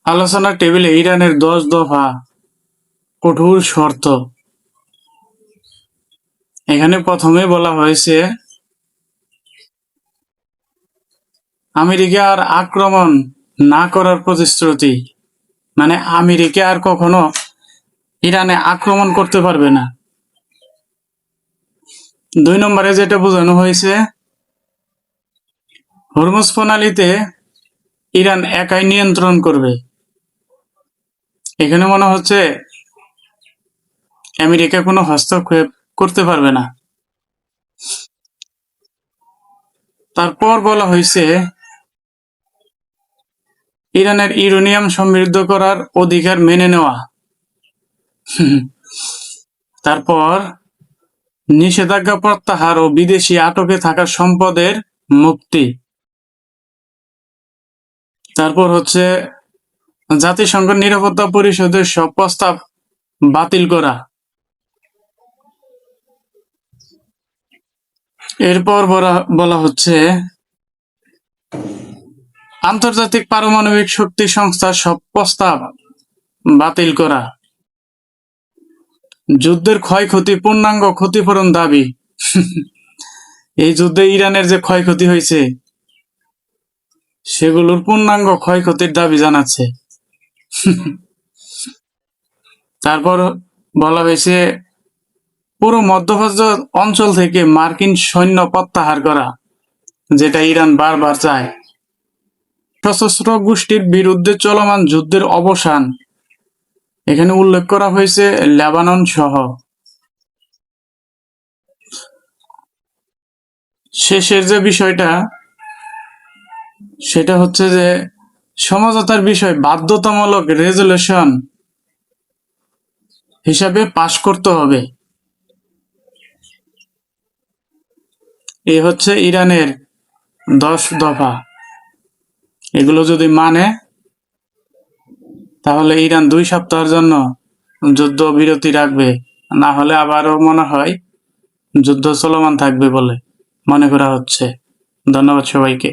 আলোচনার টেবিলে ইরানের 10 দফা কঠোর শর্ত। এখানে প্রথমে বলা হয়েছে আমেরিকা আর আক্রমণ না করার প্রতিশ্রুতি, মানে আমেরিকা আর কখনো ইরানে আক্রমণ করতে পারবে না। 2 নম্বরে যেটা বোঝানো হয়েছে, হরমুজ প্রণালীতে ইরান একাই নিয়ন্ত্রণ করবে। এখানে মনে হচ্ছে আমেরিকা কোনো হস্তক্ষেপ করতে পারবে না। তারপর বলা হয়েছে ইরানের ইউরেনিয়াম সমৃদ্ধ করার অধিকার মেনে নেওয়া। তারপর নিষেধাজ্ঞা প্রত্যাহার ও বিদেশি আটকে থাকা সম্পদের মুক্তি। তারপর হচ্ছে জাতিসংঘ নিরাপত্তা পরিষদের সব প্রস্তাব বাতিল করা। এরপর বলা হচ্ছে আন্তর্জাতিক পারমাণবিক শক্তি সংস্থার সব প্রস্তাব বাতিল করা। যুদ্ধের ক্ষয়ক্ষতি পূর্ণাঙ্গ ক্ষতিপূরণ দাবি। এই যুদ্ধে ইরানের যে ক্ষয়ক্ষতি হয়েছে সেগুলোর পূর্ণাঙ্গ ক্ষয়ক্ষতির দাবি জানাচ্ছে। তারপর বলা হয়েছে পুরো মধ্যপ্রাচ্য অঞ্চল থেকে মার্কিন সৈন্য প্রত্যাহার করা, যেটা ইরান বারবার চায়। সশস্ত্র গোষ্ঠীর বিরুদ্ধে চলমান যুদ্ধের অবসান, এখানে উল্লেখ করা হয়েছে লেবানন সহ। শেষের যে বিষয়টা সেটা হচ্ছে যে সমঝোতার বিষয় বাধ্যতামূলক রেজুলেশন হিসাবে পাশ করতে হবে। এ হচ্ছে ইরানের 10 দফা। এগুলো যদি মানে তাহলে ইরান 2 সপ্তাহের জন্য যুদ্ধ বিরতি রাখবে, না হলে আবারও মনে হয় যুদ্ধ চলমান থাকবে বলে মনে করা হচ্ছে। ধন্যবাদ সবাইকে।